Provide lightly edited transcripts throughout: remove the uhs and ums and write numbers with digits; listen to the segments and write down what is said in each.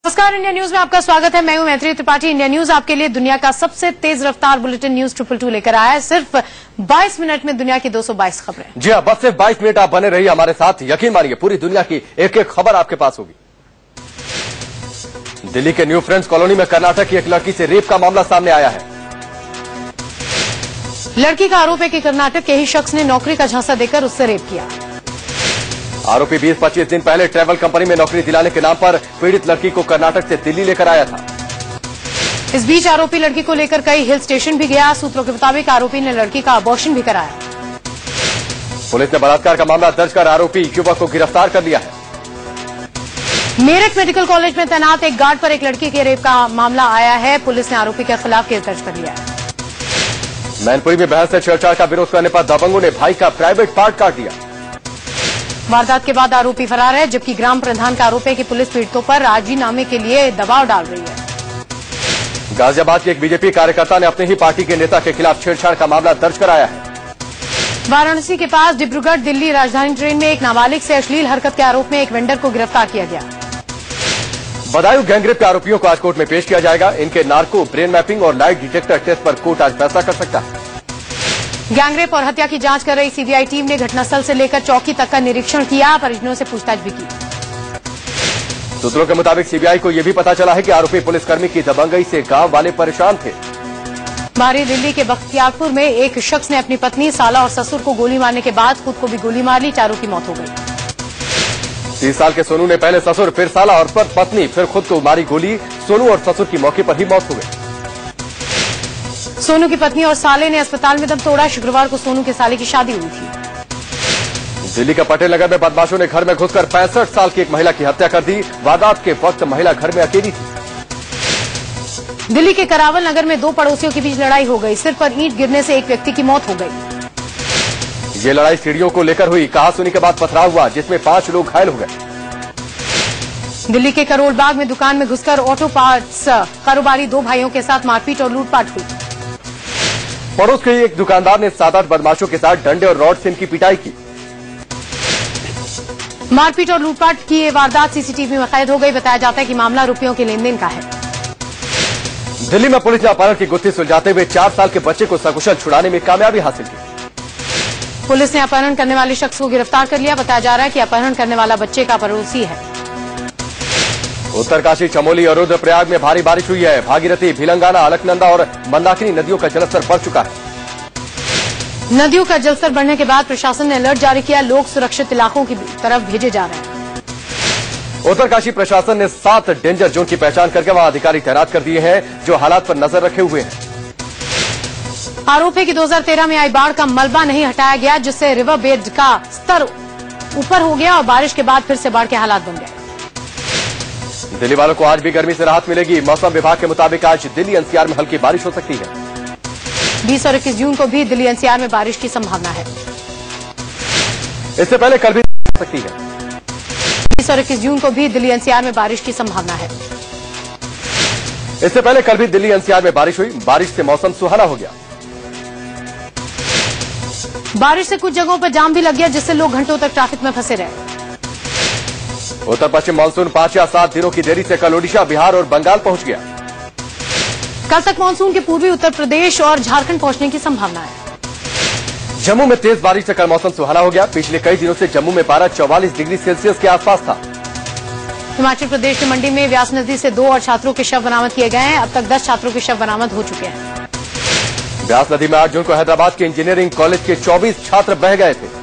नमस्कार, India news में आपका स्वागत है। मैं हूं मैत्री त्रिपाठी। इंडिया न्यूज आपके लिए दुनिया का सबसे तेज रफ्तार बुलेटिन न्यूज 222 लेकर आया है। सिर्फ 22 मिनट में दुनिया की 222 खबरें। जी हां, बस सिर्फ 22 मिनट आप बने रहिए हमारे साथ। यकीन मानिए पूरी दुनिया की एक एक खबर आपके पास होगी। दिल्ली के न्यू फ्रेंड्स कॉलोनी में कर्नाटक की एक लड़की से रेप का मामला सामने आया है। लड़की का आरोप है कि कर्नाटक के ही शख्स ने नौकरी का झांसा देकर उससे रेप किया। आरोपी 20-25 दिन पहले ट्रैवल कंपनी में नौकरी दिलाने के नाम पर पीड़ित लड़की को कर्नाटक से दिल्ली लेकर आया था। इस बीच आरोपी लड़की को लेकर कई हिल स्टेशन भी गया। सूत्रों के मुताबिक आरोपी ने लड़की का अबॉर्शन भी कराया। पुलिस ने बलात्कार का मामला दर्ज कर आरोपी युवक को गिरफ्तार कर लिया है। मेरठ मेडिकल कॉलेज में तैनात एक गार्ड पर एक लड़की के रेप का मामला आया है। पुलिस ने आरोपी के खिलाफ केस दर्ज कर लिया है। मैनपुरी में बहन से छेड़छाड़ का विरोध करने पर दबंगों ने भाई का प्राइवेट पार्ट काट दिया। वारदात के बाद आरोपी फरार है, जबकि ग्राम प्रधान का आरोप है कि पुलिस पीड़ितों पर राजीनामे के लिए दबाव डाल रही है। गाजियाबाद के एक बीजेपी कार्यकर्ता ने अपने ही पार्टी के नेता के खिलाफ छेड़छाड़ का मामला दर्ज कराया है। वाराणसी के पास डिब्रूगढ़ दिल्ली राजधानी ट्रेन में एक नाबालिग से अश्लील हरकत के आरोप में एक वेंडर को गिरफ्तार किया गया। बदायूं गैंगरेप के आरोपियों को आज कोर्ट में पेश किया जाएगा। इनके नार्को, ब्रेन मैपिंग और लाइट डिटेक्टर टेस्ट पर कोर्ट आज फैसला कर सकता है। गैंगरेप और हत्या की जांच कर रही सीबीआई टीम ने घटनास्थल से लेकर चौकी तक का निरीक्षण किया। परिजनों से पूछताछ भी की। सूत्रों के मुताबिक सीबीआई को यह भी पता चला है कि आरोपी पुलिसकर्मी की दबंगई से गांव वाले परेशान थे। बाहरी दिल्ली के बख्तियारपुर में एक शख्स ने अपनी पत्नी, साला और ससुर को गोली मारने के बाद खुद को भी गोली मार ली। चारों की मौत हो गई। 30 साल के सोनू ने पहले ससुर, फिर साला और फिर पत्नी, फिर खुद को मारी गोली। सोनू और ससुर की मौके पर ही मौत हो गई। सोनू की पत्नी और साले ने अस्पताल में दम तोड़ा। शुक्रवार को सोनू के साले की शादी हुई थी। दिल्ली का पटेल नगर में बदमाशों ने घर में घुसकर 65 साल की एक महिला की हत्या कर दी। वारदात के वक्त महिला घर में अकेली थी। दिल्ली के करावल नगर में दो पड़ोसियों के बीच लड़ाई हो गई। सिर पर ईंट गिरने से एक व्यक्ति की मौत हो गई। ये लड़ाई सीढ़ियों को लेकर हुई। कहासुनी के बाद पथराव हुआ, जिसमें 5 लोग घायल हो गए। दिल्ली के करोल बाग में दुकान में घुसकर ऑटो पार्ट्स कारोबारी दो भाइयों के साथ मारपीट और लूटपाट हुई। पड़ोस के एक दुकानदार ने 7-8 बदमाशों के साथ डंडे और रॉड से इनकी पिटाई की। मारपीट और लूटपाट की ये वारदात सीसीटीवी में कैद हो गई। बताया जाता है कि मामला रुपयों के लेनदेन का है। दिल्ली में पुलिस ने अपहरण की गुत्थी सुलझाते हुए 4 साल के बच्चे को सकुशल छुड़ाने में कामयाबी हासिल की। पुलिस ने अपहरण करने वाले शख्स को गिरफ्तार कर लिया। बताया जा रहा है कि अपहरण करने वाला बच्चे का पड़ोसी है। उत्तरकाशी, चमोली और रुद्रप्रयाग में भारी बारिश हुई है। भागीरथी, भिलंगाना, अलकनंदा और मंदाकिनी नदियों का जलस्तर बढ़ चुका है। नदियों का जलस्तर बढ़ने के बाद प्रशासन ने अलर्ट जारी किया। लोग सुरक्षित इलाकों की तरफ भेजे जा रहे हैं। उत्तरकाशी प्रशासन ने 7 डेंजर जोन की पहचान करके वहां अधिकारी तैनात कर दिए हैं, जो हालात पर नजर रखे हुए हैं। आरोप है कि 2013 में आई बाढ़ का मलबा नहीं हटाया गया, जिससे रिवर बेड का स्तर ऊपर हो गया और बारिश के बाद फिर से बाढ़ के हालात बन गए। दिल्ली वालों को आज भी गर्मी से राहत मिलेगी। मौसम विभाग के मुताबिक आज दिल्ली एनसीआर में हल्की बारिश हो सकती है। 20 और 21 जून को भी दिल्ली एनसीआर में बारिश की संभावना है। इससे पहले कल भी हो सकती है। 20 और 21 जून को भी दिल्ली एनसीआर में बारिश की संभावना है। इससे पहले कल भी दिल्ली एनसीआर में बारिश हुई। बारिश से मौसम सुहाना हो गया। बारिश से कुछ जगहों पर जाम भी लग गया, जिससे लोग घंटों तक ट्रैफिक में फंसे रहे। उत्तर पश्चिम मानसून 5 या 7 दिनों की देरी से कल ओडिशा, बिहार और बंगाल पहुंच गया। कल तक मानसून के पूर्वी उत्तर प्रदेश और झारखंड पहुंचने की संभावना है। जम्मू में तेज बारिश से कल मौसम सुहाना हो गया। पिछले कई दिनों से जम्मू में पारा 44 डिग्री सेल्सियस के आसपास था। हिमाचल प्रदेश के मंडी में व्यास नदी से 2 और छात्रों के शव बरामद किए गए हैं। अब तक 10 छात्रों के शव बरामद हो चुके हैं। व्यास नदी में 8 जून को हैदराबाद के इंजीनियरिंग कॉलेज के 24 छात्र बह गए थे।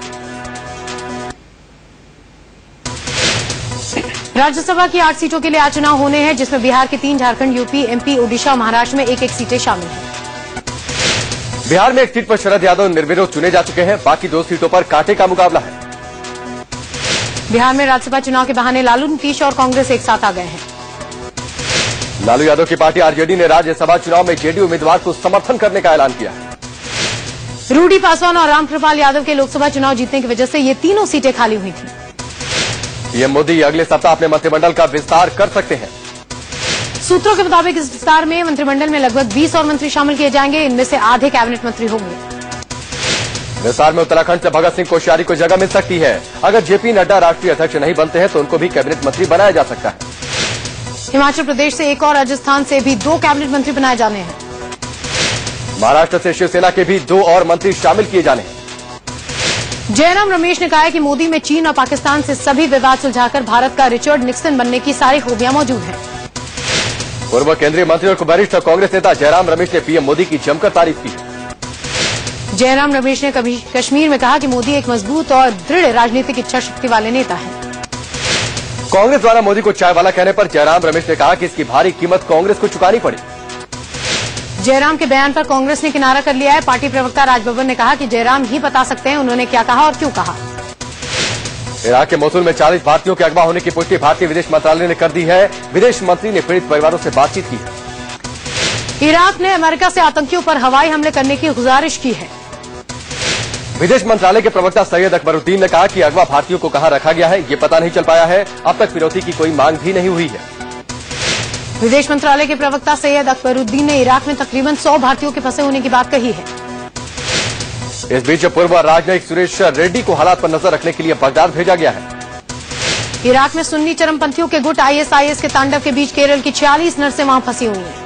राज्यसभा की 8 सीटों के लिए आज चुनाव होने हैं, जिसमें बिहार के 3, झारखंड, यूपी, एमपी, ओडिशा और महाराष्ट्र में 1-1 सीटें शामिल हैं। बिहार में एक सीट पर शरद यादव निर्विरोध चुने जा चुके हैं। बाकी 2 सीटों पर कांटे का मुकाबला है। बिहार में राज्यसभा चुनाव के बहाने लालू, नीतीश और कांग्रेस एक साथ आ गए हैं। लालू यादव की पार्टी आरजेडी ने राज्यसभा चुनाव में जेडीयू उम्मीदवार को समर्थन करने का ऐलान किया है। रूडी पासवान और रामकृपाल यादव के लोकसभा चुनाव जीतने की वजह से ये तीनों सीटें खाली हुई थी। पीएम मोदी अगले सप्ताह अपने मंत्रिमंडल का विस्तार कर सकते हैं। सूत्रों के मुताबिक इस विस्तार में मंत्रिमंडल में लगभग 20 और मंत्री शामिल किए जाएंगे। इनमें से आधे कैबिनेट मंत्री होंगे। विस्तार में उत्तराखंड से भगत सिंह कोश्यारी को जगह मिल सकती है। अगर जेपी नड्डा राष्ट्रीय अध्यक्ष नहीं बनते हैं तो उनको भी कैबिनेट मंत्री बनाया जा सकता है। हिमाचल प्रदेश से एक और राजस्थान से भी 2 कैबिनेट मंत्री बनाए जाने हैं। महाराष्ट्र से शिवसेना के भी 2 और मंत्री शामिल किए जाने हैं। जयराम रमेश ने कहा है कि मोदी में चीन और पाकिस्तान से सभी विवाद सुलझाकर भारत का रिचर्ड निक्सन बनने की सारी खूबियां मौजूद हैं। पूर्व केंद्रीय मंत्री और वरिष्ठ कांग्रेस नेता जयराम रमेश ने पीएम मोदी की जमकर तारीफ की। जयराम रमेश ने कभी कश्मीर में कहा कि मोदी एक मजबूत और दृढ़ राजनीतिक इच्छा शक्ति वाले नेता हैं। कांग्रेस द्वारा मोदी को चाय वाला कहने पर जयराम रमेश ने कहा कि इसकी भारी कीमत कांग्रेस को चुकानी पड़ी। जयराम के बयान पर कांग्रेस ने किनारा कर लिया है। पार्टी प्रवक्ता राजबब्बर ने कहा कि जयराम ही बता सकते हैं उन्होंने क्या कहा और क्यों कहा। इराक के मोसुल में 40 भारतीयों के अगवा होने की पुष्टि भारतीय विदेश मंत्रालय ने कर दी है। विदेश मंत्री ने पीड़ित परिवारों से बातचीत की। इराक ने अमेरिका से आतंकियों पर हवाई हमले करने की गुजारिश की है। विदेश मंत्रालय के प्रवक्ता सैयद अकबरुद्दीन ने कहा कि अगवा भारतीयों को कहां रखा गया है ये पता नहीं चल पाया है। अब तक फिरौती की कोई मांग भी नहीं हुई है। विदेश मंत्रालय के प्रवक्ता सैयद अकबरुद्दीन ने इराक में तकरीबन 100 भारतीयों के फंसे होने की बात कही है। इस बीच पूर्व राजनयिक सुरेश रेड्डी को हालात पर नजर रखने के लिए बगदाद भेजा गया है। इराक में सुन्नी चरमपंथियों के गुट आईएसआईएस के तांडव के बीच केरल की 46 नर्सें वहां फंसी हुई हैं।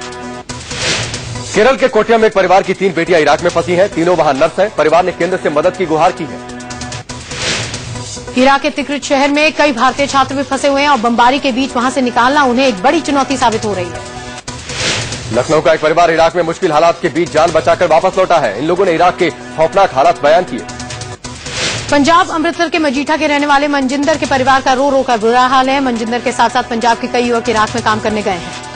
केरल के कोटिया में एक परिवार की 3 बेटियां इराक में फंसी हैं। तीनों वहां नर्स हैं। परिवार ने केंद्र से मदद की गुहार की है। इराक के तिक्रित शहर में कई भारतीय छात्र भी फंसे हुए हैं और बमबारी के बीच वहां से निकालना उन्हें एक बड़ी चुनौती साबित हो रही है। लखनऊ का एक परिवार इराक में मुश्किल हालात के बीच जान बचाकर वापस लौटा है। इन लोगों ने इराक के खौफनाक हालात बयान किए। पंजाब अमृतसर के मजीठा के रहने वाले मनजिंदर के परिवार का रो रो कर बुरा हाल है। मनजिंदर के साथ साथ पंजाब के कई युवक इराक में काम करने गए हैं।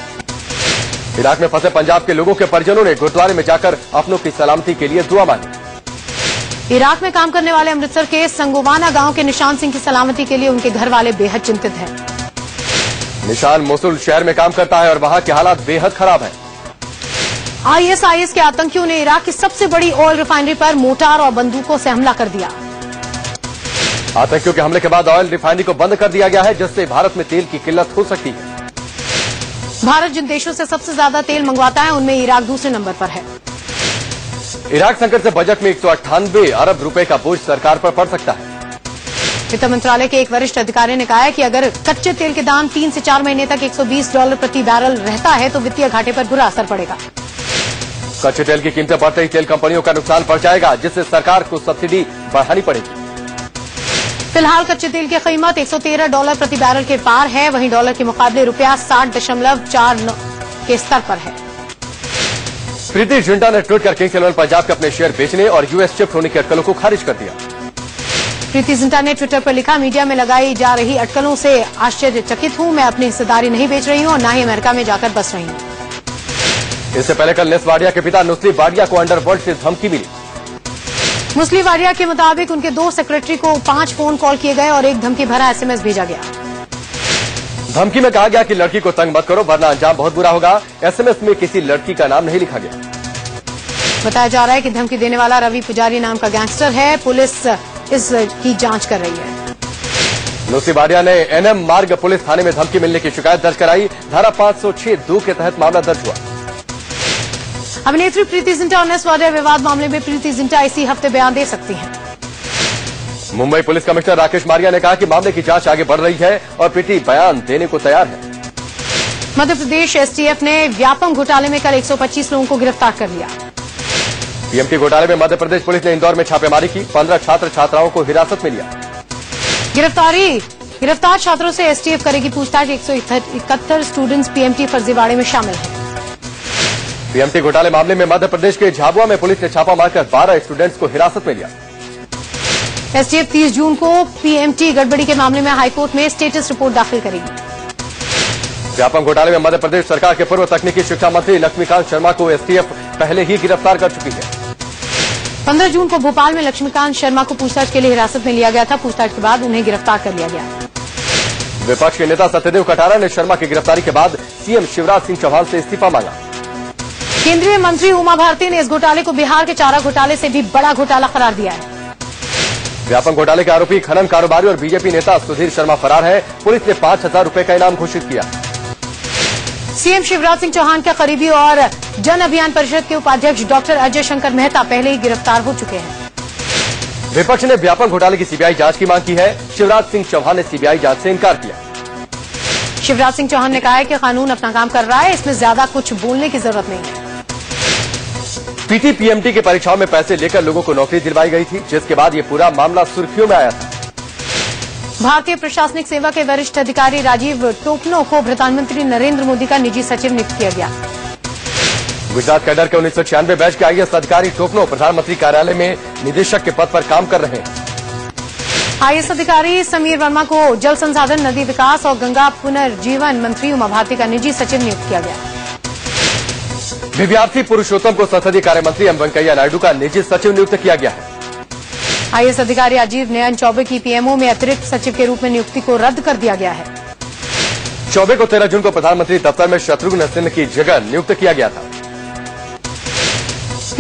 इराक में फंसे पंजाब के लोगों के परिजनों ने गुरुद्वारे में जाकर अपनों की सलामती के लिए दुआ मांगी। इराक में काम करने वाले अमृतसर के संगोवाना गांव के निशान सिंह की सलामती के लिए उनके घर वाले बेहद चिंतित हैं। निशान मोसुल शहर में काम करता है और वहां के हालात बेहद खराब हैं। आईएसआईएस के आतंकियों ने इराक की सबसे बड़ी ऑयल रिफाइनरी पर मोर्टार और बंदूकों से हमला कर दिया। आतंकियों के हमले के बाद ऑयल रिफाइनरी को बंद कर दिया गया है, जिससे भारत में तेल की किल्लत हो सकती है। भारत जिन देशों से सबसे ज्यादा तेल मंगवाता है उनमें इराक दूसरे नंबर पर है। इराक संकट से बजट में 198 अरब रुपए का बोझ सरकार पर पड़ सकता है। वित्त मंत्रालय के एक वरिष्ठ अधिकारी ने कहा है कि अगर कच्चे तेल के दाम 3 से 4 महीने तक $120 प्रति बैरल रहता है तो वित्तीय घाटे पर बुरा असर पड़ेगा। कच्चे तेल की कीमतें बढ़ते ही तेल कंपनियों का नुकसान पड़ जाएगा, जिससे सरकार को सब्सिडी बढ़ानी पड़ेगी। फिलहाल कच्चे तेल की कीमत $113 प्रति बैरल के पार है। वहीं डॉलर के मुकाबले रुपया 60.49 के स्तर पर है। प्रीति जिंटा ने ट्वीट कर किंग्स 11 पंजाब के अपने शेयर बेचने और यूएस शिफ्ट होने की अटकलों को खारिज कर दिया। प्रीति जिंटा ने ट्विटर पर लिखा, मीडिया में लगाई जा रही अटकलों से आश्चर्यचकित हूं। मैं अपनी हिस्सेदारी नहीं बेच रही हूं और न ही अमेरिका में जाकर बस रही हूं। इससे पहले कल नेस वाडिया के पिता नुस्ली वाडिया को अंडरवर्ल्ड से धमकी मिली। मुस्लिम वाडिया के मुताबिक उनके 2 सेक्रेटरी को 5 फोन कॉल किए गए और एक धमकी भरा एसएमएस भेजा गया। धमकी में कहा गया कि लड़की को तंग मत करो वरना अंजाम बहुत बुरा होगा। एसएमएस में किसी लड़की का नाम नहीं लिखा गया। बताया जा रहा है कि धमकी देने वाला रवि पुजारी नाम का गैंगस्टर है। पुलिस इसकी जांच कर रही है। नुस्ली वाडिया ने एनएम मार्ग पुलिस थाने में धमकी मिलने की शिकायत दर्ज कराई। धारा 506(2) के तहत मामला दर्ज हुआ। अभिनेत्री प्रीति जिंटा और नेस वाडिया विवाद मामले में प्रीति जिंटा इसी हफ्ते बयान दे सकती हैं। मुंबई पुलिस कमिश्नर राकेश मारिया ने कहा कि मामले की जांच आगे बढ़ रही है और प्रीति बयान देने को तैयार है। मध्य प्रदेश एसटीएफ ने व्यापम घोटाले में कल 125 लोगों को गिरफ्तार कर लिया। पीएमटी घोटाले में मध्य प्रदेश पुलिस ने इंदौर में छापेमारी की। 15 छात्र छात्राओं को हिरासत में लिया। गिरफ्तार छात्रों से एसटीएफ करेगी पूछताछ। 171 स्टूडेंट्स पीएमटी फर्जीवाड़े में शामिल हैं। पीएमटी घोटाले मामले में मध्य प्रदेश के झाबुआ में पुलिस ने छापा मारकर 12 स्टूडेंट्स को हिरासत में लिया। एसटीएफ 30 जून को पीएमटी गड़बड़ी के मामले में हाईकोर्ट में स्टेटस रिपोर्ट दाखिल करेगी। व्यापम घोटाले में मध्य प्रदेश सरकार के पूर्व तकनीकी शिक्षा मंत्री लक्ष्मीकांत शर्मा को एसटीएफ पहले ही गिरफ्तार कर चुकी है। 15 जून को भोपाल में लक्ष्मीकांत शर्मा को पूछताछ के लिए हिरासत में लिया गया था। पूछताछ के बाद उन्हें गिरफ्तार कर लिया गया। विपक्ष के नेता सत्यदेव कटारा ने शर्मा की गिरफ्तारी के बाद सीएम शिवराज सिंह चौहान से इस्तीफा मांगा। केंद्रीय मंत्री उमा भारती ने इस घोटाले को बिहार के चारा घोटाले से भी बड़ा घोटाला करार दिया है। व्यापम घोटाले के आरोपी खनन कारोबारी और बीजेपी नेता सुधीर शर्मा फरार है। पुलिस ने 5,000 रुपए का इनाम घोषित किया। सीएम शिवराज सिंह चौहान के करीबी और जन अभियान परिषद के उपाध्यक्ष डॉक्टर अजय शंकर मेहता पहले ही गिरफ्तार हो चुके हैं। विपक्ष ने व्यापम घोटाले की सीबीआई जांच की मांग की है। शिवराज सिंह चौहान ने सीबीआई जांच से इनकार किया। शिवराज सिंह चौहान ने कहा है कि कानून अपना काम कर रहा है, इसमें ज्यादा कुछ बोलने की जरूरत नहीं है। पीटी पीएमटी की परीक्षाओं में पैसे लेकर लोगों को नौकरी दिलवाई गई थी, जिसके बाद ये पूरा मामला सुर्खियों में आया था। भारतीय प्रशासनिक सेवा के वरिष्ठ अधिकारी राजीव टोपनो को प्रधानमंत्री नरेंद्र मोदी का निजी सचिव नियुक्त किया गया। गुजरात कैडर के 1996 बैच के आईएएस अधिकारी टोपनो प्रधानमंत्री कार्यालय में निदेशक के पद पर काम कर रहे हैं। आईएएस अधिकारी समीर वर्मा को जल संसाधन, नदी विकास और गंगा पुनर्जीवन मंत्री उमा भारती का निजी सचिव नियुक्त किया गया। विद्यार्थी पुरुषोत्तम को संसदीय कार्य मंत्री एम वेंकैया नायडू का निजी सचिव नियुक्त किया गया है। आईएएस अधिकारी राजीव नयन चौबे की पीएमओ में अतिरिक्त सचिव के रूप में नियुक्ति को रद्द कर दिया गया है। चौबे को 13 जून को प्रधानमंत्री दफ्तर में शत्रुघ्न सिन्हा की जगह नियुक्त किया गया था।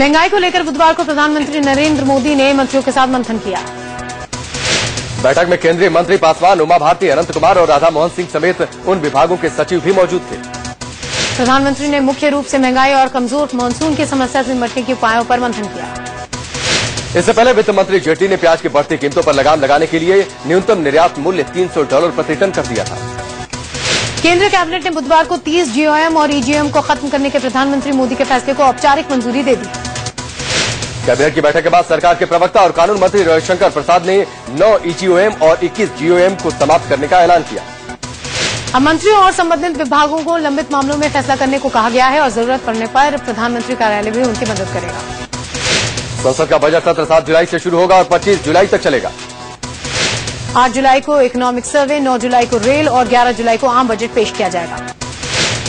महंगाई को लेकर बुधवार को प्रधानमंत्री नरेंद्र मोदी ने मंत्रियों के साथ मंथन किया। बैठक में केंद्रीय मंत्री पासवान, उमा भारती, अनंत कुमार और राधा मोहन सिंह समेत उन विभागों के सचिव भी मौजूद थे। प्रधानमंत्री ने मुख्य रूप से महंगाई और कमजोर मानसून की समस्या से निपटने के उपायों पर मंथन किया। इससे पहले वित्त मंत्री जेटली ने प्याज की बढ़ती कीमतों पर लगाम लगाने के लिए न्यूनतम निर्यात मूल्य $300 प्रति टन कर दिया था। केंद्रीय कैबिनेट ने बुधवार को 30 जीओएम और ईजीएम को खत्म करने के प्रधानमंत्री मोदी के फैसले को औपचारिक मंजूरी दे दी। कैबिनेट की बैठक के बाद सरकार के प्रवक्ता और कानून मंत्री रविशंकर प्रसाद ने 9 ईजीओएम और 21 जीओएम को समाप्त करने का ऐलान किया। अब मंत्रियों और संबंधित विभागों को लंबित मामलों में फैसला करने को कहा गया है और जरूरत पड़ने पर प्रधानमंत्री कार्यालय भी उनकी मदद करेगा। संसद का बजट सत्र 7 जुलाई से शुरू होगा और 25 जुलाई तक चलेगा। 8 जुलाई को इकोनॉमिक सर्वे, 9 जुलाई को रेल और 11 जुलाई को आम बजट पेश किया जाएगा।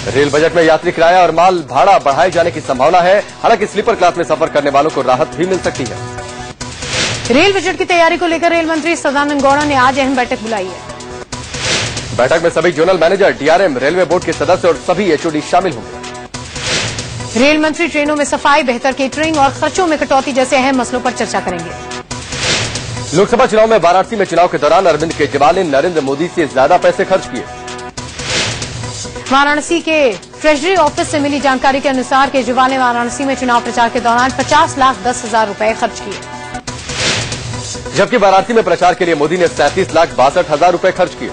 रेल बजट में यात्री किराया और माल भाड़ा बढ़ाए जाने की संभावना है, हालांकि स्लीपर क्लास में सफर करने वालों को राहत भी मिल सकती है। रेल बजट की तैयारी को लेकर रेल मंत्री सदानंद गौड़ा ने आज अहम बैठक बुलाई है। बैठक में सभी zonal manager, DRM, railway board के सदस्य और सभी एचओडी शामिल होंगे। रेल मंत्री ट्रेनों में सफाई, बेहतर केटरिंग और खर्चों में कटौती जैसे अहम मसलों पर चर्चा करेंगे। लोकसभा चुनाव में वाराणसी में चुनाव के दौरान अरविंद केजरीवाल ने नरेंद्र मोदी से ज्यादा पैसे खर्च किए। वाराणसी के ट्रेजरी ऑफिस से मिली जानकारी के अनुसार केजरीवाल ने वाराणसी में चुनाव प्रचार के दौरान 50,10,000 रुपए खर्च किए, जबकि वाराणसी में प्रचार के लिए मोदी ने 37,62,000 रुपए खर्च किए।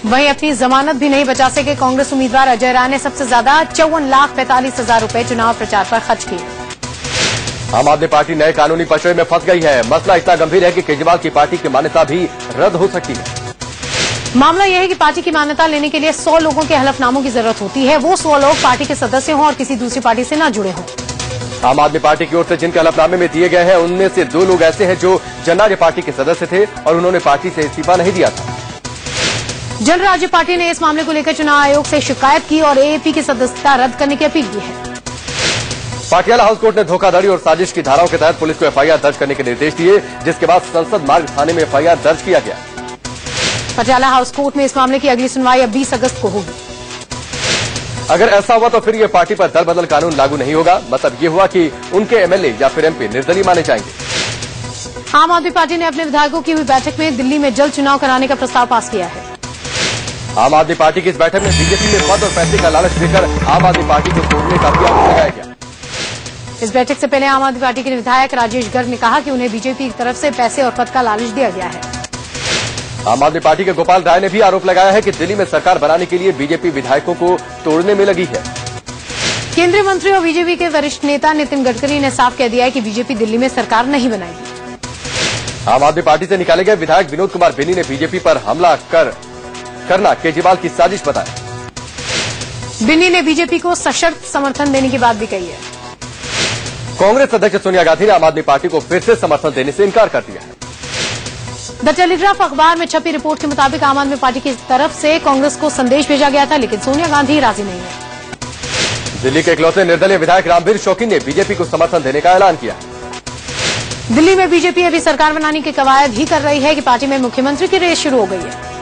वहीं अपनी जमानत भी नहीं बचा सके कांग्रेस उम्मीदवार अजय राय ने सबसे ज्यादा 54,45,000 रुपए चुनाव प्रचार पर खर्च किए। आम आदमी पार्टी नए कानूनी पचड़े में फंस गई है। मसला इतना गंभीर है कि केजरीवाल की पार्टी की मान्यता भी रद्द हो सकती है। मामला यह है कि पार्टी की मान्यता लेने के लिए 100 लोगों के हलफनामों की जरूरत होती है। वो 100 लोग पार्टी के सदस्य हों और किसी दूसरी पार्टी से न जुड़े हों। आम आदमी पार्टी की ओर से जिनके हलफनामे में दिए गए हैं, उनमें से 2 लोग ऐसे हैं जो जनराज्य पार्टी के सदस्य थे और उन्होंने पार्टी से इस्तीफा नहीं दिया था। जनराज्य पार्टी ने इस मामले को लेकर चुनाव आयोग से शिकायत की और एएपी की सदस्यता रद्द करने की अपील की है। पाटियाला हाउस कोर्ट ने धोखाधड़ी और साजिश की धाराओं के तहत पुलिस को एफआईआर दर्ज करने के निर्देश दिए, जिसके बाद संसद मार्ग थाने में एफआईआर दर्ज किया गया। पटियाला हाउस कोर्ट में इस मामले की अगली सुनवाई अब 20 अगस्त को होगी। अगर ऐसा हुआ तो फिर ये पार्टी पर दल बदल कानून लागू नहीं होगा। मतलब ये हुआ कि उनके एमएलए या फिर एमपी निर्दलीय माने जाएंगे। आम आदमी पार्टी ने अपने विधायकों की हुई बैठक में दिल्ली में जल्द चुनाव कराने का प्रस्ताव पास किया है। आम आदमी पार्टी की इस बैठक में बीजेपी में पद और पैसे का लालच देकर आम आदमी पार्टी को तोड़ने का भी आरोप लगाया गया। इस बैठक से पहले आम आदमी पार्टी के विधायक राजेश गर्ग ने कहा कि उन्हें बीजेपी की तरफ से पैसे और पद का लालच दिया गया है। आम आदमी पार्टी के गोपाल राय ने भी आरोप लगाया है कि दिल्ली में सरकार बनाने के लिए बीजेपी विधायकों को तोड़ने में लगी है। केंद्रीय मंत्री और बीजेपी के वरिष्ठ नेता नितिन गडकरी ने साफ कह दिया है कि बीजेपी दिल्ली में सरकार नहीं बनाएगी। आम आदमी पार्टी से निकाले गए विधायक विनोद कुमार बिनी ने बीजेपी पर हमला करना केजरीवाल की साजिश बताया। बिन्नी ने बीजेपी को सशर्त समर्थन देने की बात भी कही है। कांग्रेस अध्यक्ष सोनिया गांधी ने आम आदमी पार्टी को फिर से समर्थन देने से इनकार कर दिया है। द टेलीग्राफ अखबार में छपी रिपोर्ट के मुताबिक आम आदमी पार्टी की तरफ से कांग्रेस को संदेश भेजा गया था, लेकिन सोनिया गांधी राजी नहीं है। दिल्ली के इकलौते निर्दलीय विधायक रामवीर शौकीन ने बीजेपी को समर्थन देने का ऐलान किया। दिल्ली में बीजेपी अभी सरकार बनाने की कवायद ही कर रही है कि पार्टी में मुख्यमंत्री की रेस शुरू हो गई है।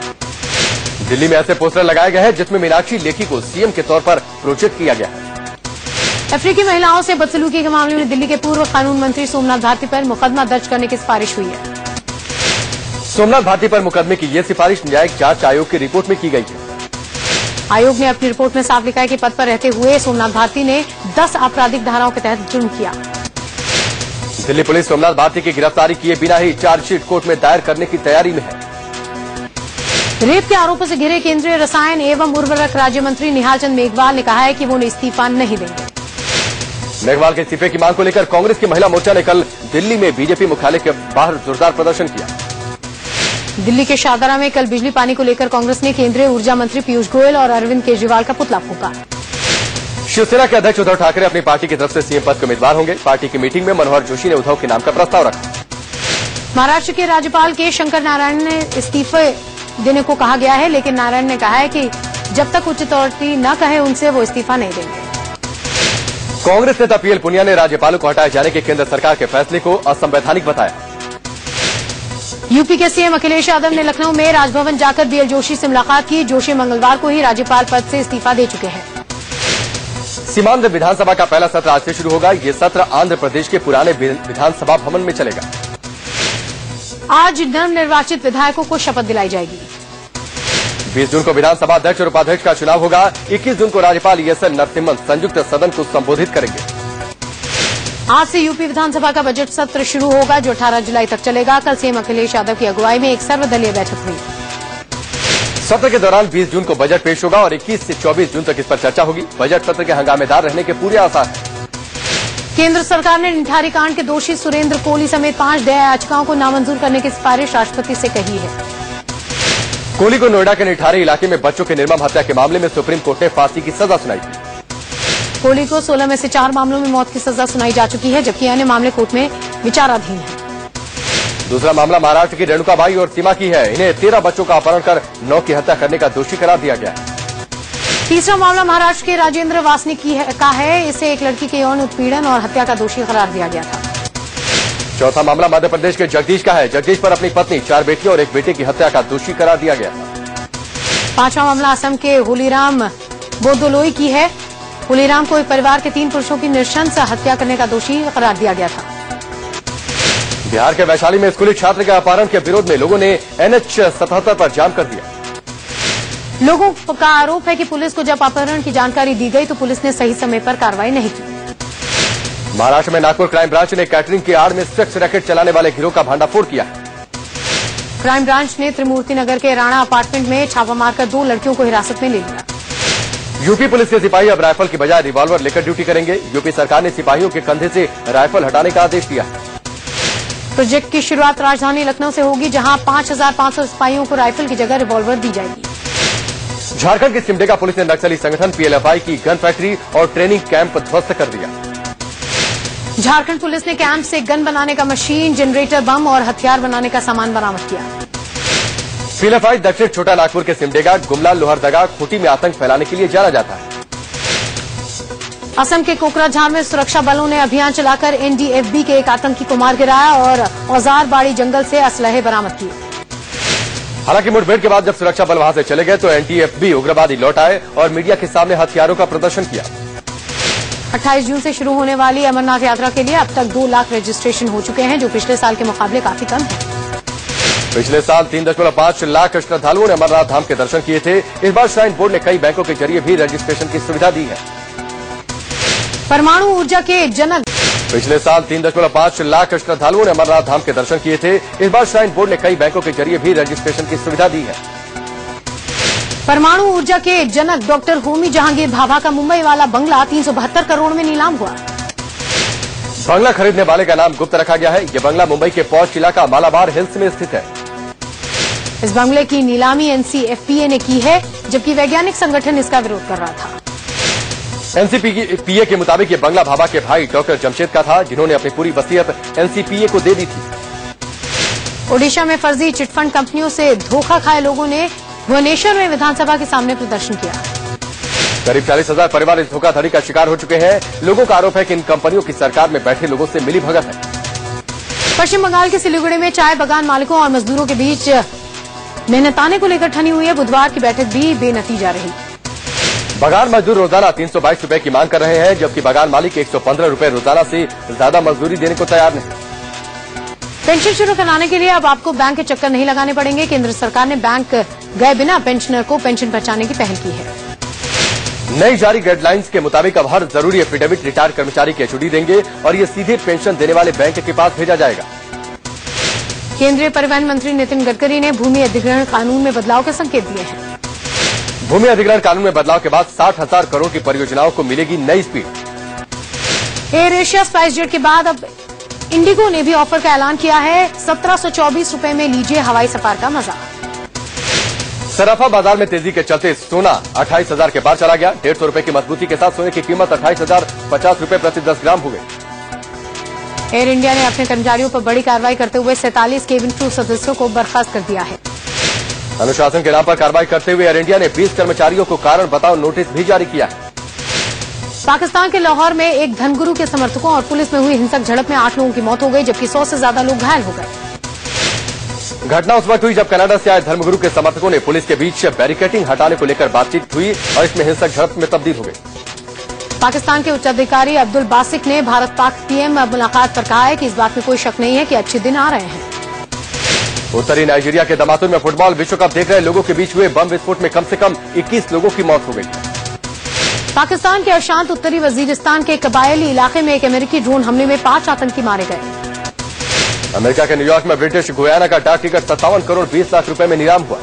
दिल्ली में ऐसे पोस्टर लगाए गए हैं जिसमें मीनाक्षी लेखी को सीएम के तौर पर प्रोजेक्ट किया गया है। अफ्रीकी महिलाओं से बदसलूकी के मामले में दिल्ली के पूर्व कानून मंत्री सोमनाथ भारती पर मुकदमा दर्ज करने की सिफारिश हुई है। सोमनाथ भारती पर मुकदमे की ये सिफारिश न्यायिक जांच आयोग की रिपोर्ट में की गई है। आयोग ने अपनी रिपोर्ट में साफ लिखा है कि पद पर रहते हुए सोमनाथ भारती ने 10 आपराधिक धाराओं के तहत जुर्म किया। दिल्ली पुलिस सोमनाथ भारती की गिरफ्तारी किए बिना ही चार्जशीट कोर्ट में दायर करने की तैयारी में है। रेप के आरोपों से घिरे केंद्रीय रसायन एवं उर्वरक राज्य मंत्री निहाल चंद मेघवाल ने कहा है कि वो इस्तीफा नहीं देंगे। मेघवाल के इस्तीफे की मांग को लेकर कांग्रेस की महिला मोर्चा ने कल दिल्ली में बीजेपी मुख्यालय के बाहर जोरदार प्रदर्शन किया। दिल्ली के शाहदरा में कल बिजली पानी को लेकर कांग्रेस ने केंद्रीय ऊर्जा मंत्री पीयूष गोयल और अरविंद केजरीवाल का पुतला फूंका। शिवसेना के अध्यक्ष उद्धव ठाकरे अपनी पार्टी की तरफ से सीएम पद के उम्मीदवार होंगे। पार्टी की मीटिंग में मनोहर जोशी ने उद्धव के नाम का प्रस्ताव रखा। महाराष्ट्र के राज्यपाल के शंकर नारायण ने इस्तीफे देने को कहा गया है, लेकिन नारायण ने कहा है कि जब तक उच्च अथॉरिटी न कहे उनसे वो इस्तीफा नहीं देंगे। कांग्रेस नेता पीएल पुनिया ने राज्यपालों को हटाए जाने के केंद्र सरकार के फैसले को असंवैधानिक बताया। यूपी के सीएम अखिलेश यादव ने लखनऊ में राजभवन जाकर बीएल जोशी से मुलाकात की। जोशी मंगलवार को ही राज्यपाल पद से इस्तीफा दे चुके हैं। सीमांध्र विधानसभा का पहला सत्र आज से शुरू होगा। ये सत्र आंध्र प्रदेश के पुराने विधानसभा भवन में चलेगा। आज नवनिर्वाचित विधायकों को शपथ दिलाई जाएगी। 20 जून को विधानसभा अध्यक्ष और उपाध्यक्ष का चुनाव होगा। 21 जून को राज्यपाल ईएसएल नरसिम्हन संयुक्त सदन को संबोधित करेंगे। आज से यूपी विधानसभा का बजट सत्र शुरू होगा, जो 18 जुलाई तक चलेगा। कल सीएम अखिलेश यादव की अगुवाई में एक सर्वदलीय बैठक हुई। सत्र के दौरान 20 जून को बजट पेश होगा और 21 से 24 जून तक इस पर चर्चा होगी। बजट सत्र के हंगामेदार रहने के पूरे आसार हैं। केंद्र सरकार ने निठारी कांड के दोषी सुरेंद्र कोहली समेत 5 दया याचिकाओं को नामंजूर करने की सिफारिश राष्ट्रपति से कही है। कोहली को नोएडा के निठारी इलाके में बच्चों के निर्मम हत्या के मामले में सुप्रीम कोर्ट ने फांसी की सजा सुनाई थी। कोहली को 16 में से 4 मामलों में मौत की सजा सुनाई जा चुकी है, जबकि अन्य मामले कोर्ट में विचाराधीन है। दूसरा मामला महाराष्ट्र की रेणुका बाई और सीमा की है। इन्हें 13 बच्चों का अपहरण कर 9 की हत्या करने का दोषी करार दिया गया है। तीसरा मामला महाराष्ट्र के राजेंद्र वासनिक का है। इसे एक लड़की के यौन उत्पीड़न और हत्या का दोषी करार दिया गया था। चौथा मामला मध्य प्रदेश के जगदीश का है। जगदीश पर अपनी पत्नी, 4 बेटियों और एक बेटे की हत्या का दोषी करार दिया गया था। पांचवा मामला असम के होलीराम बोरदोलोई की है। होलीराम को एक परिवार के 3 पुरुषों की नृशंस हत्या करने का दोषी करार दिया गया था। बिहार के वैशाली में स्कूली छात्र के अपहरण के विरोध में लोगों ने NH 77 पर जाम कर दिया। लोगों का आरोप है कि पुलिस को जब अपहरण की जानकारी दी गई तो पुलिस ने सही समय पर कार्रवाई नहीं की। महाराष्ट्र में नागपुर क्राइम ब्रांच ने कैटरिंग की आड़ में सेक्स रैकेट चलाने वाले गिरोह का भंडाफोड़ किया। क्राइम ब्रांच ने त्रिमूर्ति नगर के राणा अपार्टमेंट में छापा मारकर 2 लड़कियों को हिरासत में ले लिया। यूपी पुलिस के सिपाही अब राइफल की बजाय रिवॉल्वर लेकर ड्यूटी करेंगे। यूपी सरकार ने सिपाहियों के कंधे से राइफल हटाने का आदेश दिया। प्रोजेक्ट की शुरुआत राजधानी लखनऊ से होगी, जहां 5500 सिपाहियों को राइफल की जगह रिवॉल्वर दी जाएगी। झारखंड के सिमडेगा पुलिस ने नक्सली संगठन PLFI की गन फैक्ट्री और ट्रेनिंग कैंप ध्वस्त कर दिया। झारखंड पुलिस ने कैंप से गन बनाने का मशीन, जनरेटर, बम और हथियार बनाने का सामान बरामद किया। PLFI दक्षिण छोटा नागपुर के सिमडेगा, गुमला, लोहरदगा, खूंटी में आतंक फैलाने के लिए जाना जाता है। असम के कोकराझार में सुरक्षा बलों ने अभियान चलाकर NDFB के एक आतंकी को मार गिराया और औजारबाड़ी जंगल से असलहे बरामद किए। हालांकि मुठभेड़ के बाद जब सुरक्षा बल वहां से चले गए तो NDFB उग्रवादी लौट आए और मीडिया के सामने हथियारों का प्रदर्शन किया। 28 जून से शुरू होने वाली अमरनाथ यात्रा के लिए अब तक 2 लाख रजिस्ट्रेशन हो चुके हैं, जो पिछले साल के मुकाबले काफी कम है। पिछले साल 3.5 लाख श्रद्धालुओं ने अमरनाथ धाम के दर्शन किए थे। इस बार श्राइन बोर्ड ने कई बैंकों के जरिए भी रजिस्ट्रेशन की सुविधा दी है। परमाणु ऊर्जा के जनक पिछले साल 3.5 लाख श्रद्धालुओं ने अमरनाथ धाम के दर्शन किए थे। इस बार श्राइन बोर्ड ने कई बैंकों के जरिए भी रजिस्ट्रेशन की सुविधा दी है। परमाणु ऊर्जा के जनक डॉक्टर होमी जहांगीर भाभा का मुंबई वाला बंगला 372 करोड़ में नीलाम हुआ। बंगला खरीदने वाले का नाम गुप्त रखा गया है। यह बंगला मुंबई के पॉश इलाका मालाबार हिल्स में स्थित है। इस बंगले की नीलामी NCFPA ने की है, जबकि वैज्ञानिक संगठन इसका विरोध कर रहा था। NCPA के मुताबिक ये बंगला भाभा के भाई डॉक्टर जमशेद का था, जिन्होंने अपनी पूरी वसीयत NCPA को दे दी थी। ओडिशा में फर्जी चिटफंड कंपनियों से धोखा खाए लोगों ने भुवनेश्वर में विधानसभा के सामने प्रदर्शन किया। करीब 40,000 परिवार इस धोखाधड़ी का शिकार हो चुके हैं। लोगों का आरोप है कि इन कंपनियों की सरकार में बैठे लोगों से मिलीभगत है। पश्चिम बंगाल के सिलीगुड़ी में चाय बगान मालिकों और मजदूरों के बीच मेहनताने को लेकर ठनी हुई है। बुधवार की बैठक भी बेनतीजा रही। बगान मजदूर रोजाना 322 रुपए की मांग कर रहे हैं, जबकि बगान मालिक 115 रुपए रोजाना से ज्यादा मजदूरी देने को तैयार नहीं। पेंशन शुरू कराने के लिए अब आपको बैंक के चक्कर नहीं लगाने पड़ेंगे। केंद्र सरकार ने बैंक गए बिना पेंशनर को पेंशन पहुंचाने की पहल की है। नई जारी गाइडलाइंस के मुताबिक अब हर जरूरी एफिडेविट रिटायर्ड कर्मचारी की HOD देंगे और ये सीधे पेंशन देने वाले बैंक के पास भेजा जाएगा। केंद्रीय परिवहन मंत्री नितिन गडकरी ने भूमि अधिग्रहण कानून में बदलाव के संकेत दिए हैं। भूमि अधिग्रहण कानून में बदलाव के बाद 60,000 करोड़ की परियोजनाओं को मिलेगी नई स्पीड। एयर एशिया स्पाइसजेट के बाद अब इंडिगो ने भी ऑफर का ऐलान किया है। 1724 रुपए में लीजिए हवाई सफर का मजा। सराफा बाजार में तेजी के चलते सोना 28,000 के पार चला गया। 150 रुपए की मजबूती के साथ सोने की कीमत 28,050 रुपए प्रति 10 ग्राम हो गई। एयर इंडिया ने अपने कर्मचारियों पर बड़ी कार्रवाई करते हुए 47 केबिन क्रू सदस्यों को बर्खास्त कर दिया है। अनुशासन के नाम पर कार्रवाई करते हुए एयर इंडिया ने 20 कर्मचारियों को कारण बताओ नोटिस भी जारी किया है। पाकिस्तान के लाहौर में एक धर्मगुरु के समर्थकों और पुलिस में हुई हिंसक झड़प में 8 लोगों की मौत हो गई, जबकि 100 से ज्यादा लोग घायल हो गए। घटना उस वक्त हुई जब कनाडा से आए धर्मगुरु के समर्थकों ने पुलिस के बीच बैरिकेडिंग हटाने को लेकर बातचीत हुई और इसमें हिंसक झड़प में तब्दील हो गई। पाकिस्तान के उच्चाधिकारी अब्दुल बासिक ने भारत पाक पीएम मुलाकात पर कहा है कि इस बात में कोई शक नहीं है कि अच्छे दिन आ रहे हैं। उत्तरी नाइजीरिया के दमातुर में फुटबॉल विश्व कप देख रहे लोगों के बीच हुए बम विस्फोट में कम से कम 21 लोगों की मौत हो गई। पाकिस्तान के अशांत उत्तरी वजीरिस्तान के कबायली इलाके में एक अमेरिकी ड्रोन हमले में 5 आतंकी मारे गए। अमेरिका के न्यूयॉर्क में ब्रिटिश गुयाना का डाक टिकट 57 करोड़ 20 लाख रुपए में नीलाम हुआ।